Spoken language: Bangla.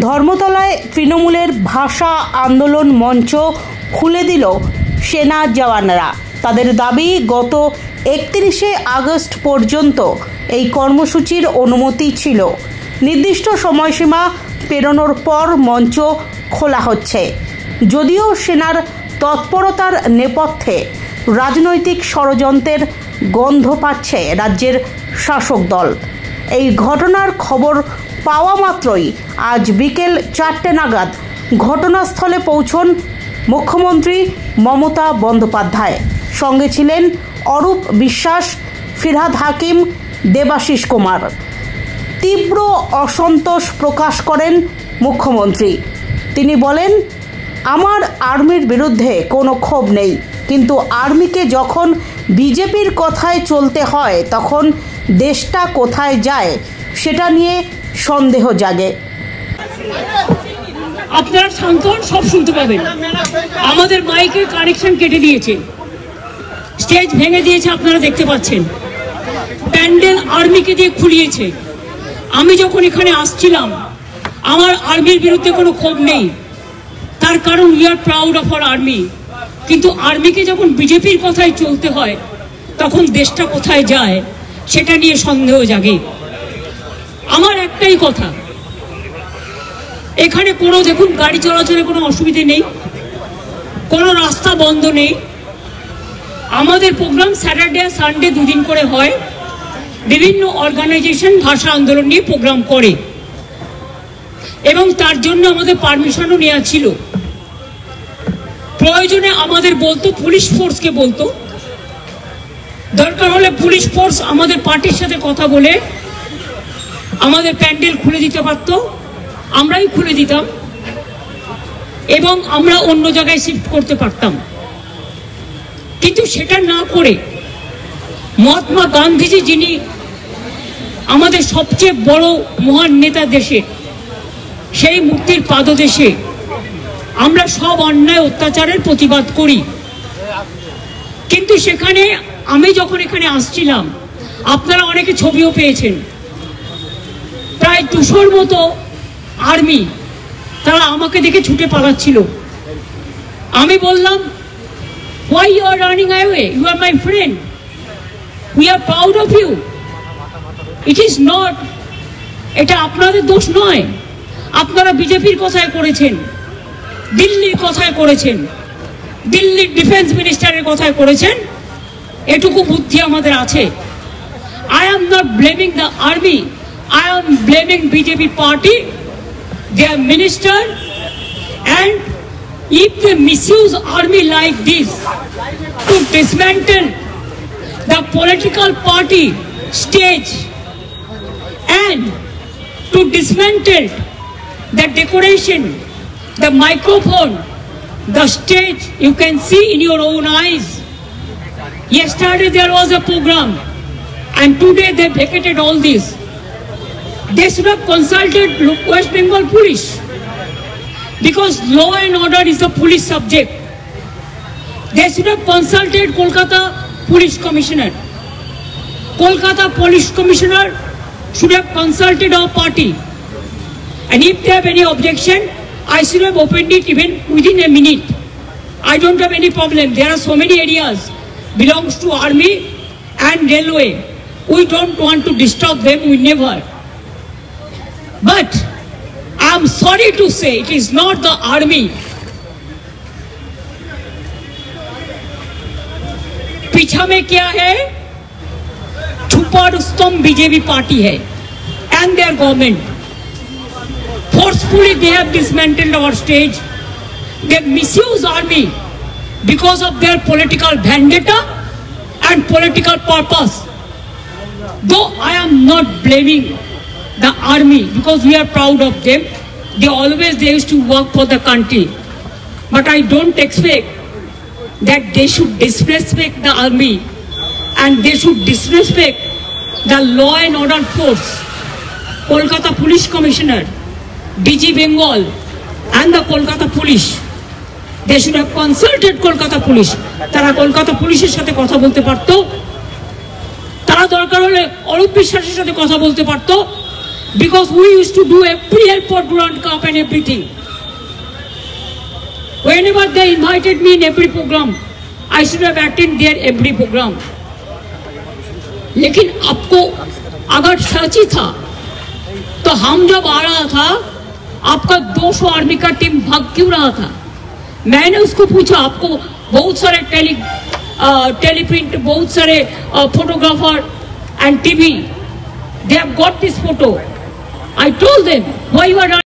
ধর্মতলায় তৃণমূলের ভাষা আন্দোলন মঞ্চ খুলে দিল সেনা জওয়ানরা। তাদের দাবি, গত 31শে আগস্ট পর্যন্ত এই কর্মসূচির অনুমতি ছিল। নির্দিষ্ট সময়সীমা পেরোনোর পর মঞ্চ খোলা হচ্ছে। যদিও সেনার তৎপরতার নেপথ্যে রাজনৈতিক ষড়যন্ত্রের গন্ধ পাচ্ছে রাজ্যের শাসক দল। এই ঘটনার খবর পাওয়া মাত্রই আজ বিকেল 4টে নাগাদ ঘটনাস্থলে পৌঁছন মুখ্যমন্ত্রী মমতা বন্দ্যোপাধ্যায়। সঙ্গে ছিলেন অরূপ বিশ্বাস, ফিরহাদ হাকিম, দেবাশিস কুমার। তীব্র অসন্তোষ প্রকাশ করেন মুখ্যমন্ত্রী। তিনি বলেন, আমার আর্মির বিরুদ্ধে কোনো ক্ষোভ নেই, কিন্তু আর্মিকে যখন বিজেপির কথায় চলতে হয় তখন দেশটা কোথায় যায় সেটা নিয়ে সন্দেহ জাগে। আপনারা শান্তন সব শুনতে পাবেন। আমাদের মাইকের কানেকশন কেটে দিয়েছে, স্টেজ ভেঙে দিয়েছে, আপনারা দেখতে পাচ্ছেন। প্যান্ডেল আর্মিকে দিয়ে খুলিয়েছে। আমি যখন এখানে আসছিলাম, আমার আর্মির বিরুদ্ধে কোনো ক্ষোভ নেই, তার কারণ we are proud of our army. কিন্তু আর্মিকে যখন বিজেপির কথায় চলতে হয় তখন দেশটা কোথায় যায় সেটা নিয়ে সন্দেহ জাগে। আমার একটাই কথা, এখানে কোনো দেখুন গাড়ি চলাচলে কোনো অসুবিধে নেই, কোনো রাস্তা বন্ধ নেই। আমাদের প্রোগ্রাম স্যাটারডে সানডে দুদিন করে হয়। বিভিন্ন অর্গানাইজেশন ভাষা আন্দোলন নিয়ে প্রোগ্রাম করে এবং তার জন্য আমাদের পারমিশনও নেওয়া ছিল। প্রয়োজনে আমাদের বলতো, পুলিশ ফোর্সকে বলতো, দরকার হলে পুলিশ ফোর্স আমাদের পার্টির সাথে কথা বলে আমাদের প্যান্ডেল খুলে দিতে পারত, আমরাই খুলে দিতাম এবং আমরা অন্য জায়গায় শিফট করতে পারতাম। কিন্তু সেটা না করে মহাত্মা গান্ধীজি, যিনি আমাদের সবচেয়ে বড় মহান নেতা দেশে, সেই মূর্তির পাদদেশে আমরা সব অন্যায় অত্যাচারের প্রতিবাদ করি। কিন্তু সেখানে আমি যখন এখানে আসছিলাম, আপনারা অনেকে ছবিও পেয়েছেন, প্রায় 200-র মতো আর্মি তারা আমাকে দেখে ছুটে পালাচ্ছিল। আমি বললাম, why you are running away? You are my friend. We are proud of you. It is not, এটা আপনাদের দোষ নয়। আপনারা বিজেপির কথায় করেছেন, দিল্লির কথায় করেছেন, দিল্লির ডিফেন্স মিনিস্টারের কথায় করেছেন, এটুকু বুদ্ধি আমাদের আছে। I am not blaming the army. I am blaming BJP party, their minister, and if they misuse army like this to dismantle the political party stage and to dismantle the decoration, the microphone, the stage, you can see in your own eyes. Yesterday there was a program and today they vacated all this. They should have consulted West Bengal Police, because law and order is a police subject. They should have consulted Kolkata Police Commissioner. Kolkata Police Commissioner should have consulted our party. And if they have any objection, I should have opened it even within a minute. I don't have any problem. There are so many areas belongs to army and railway. We don't want to disturb them, we never. But I am sorry to say it is not the army. पीछा में क्या है? छुपा रुस्तम बीजेपी पार्टी है and their government. Forcefully they have dismantled our stage. They misuse army because of their political vendetta and political purpose. Though I am not blaming the army, because we are proud of them. They used to work for the country. But I don't expect that they should disrespect the army and they should disrespect the law and order force. Kolkata Police Commissioner, DG Bengal and the Kolkata Police, they should have consulted Kolkata Police. তারা কলকাতা পুলিশের সাথে কথা বলতে পারতো, তারা দরকার হলে অরূপ বিশ্বাসের সাথে কথা বলতে পারতো, because we used to do every help for Durand Cup and everything. Whenever they invited me in every program, I should have attended their every program. लेकिन आपको अगर सच ही था तो हम जब आ रहा था आपका 200 आर्मी का टीम भाग क्यों रहा था? मैंने उसको पूछा, आपको बहुत सारे टेलीप्रिंट, बहुत सारे photographer and TV, they have got this photo. I told them, why you are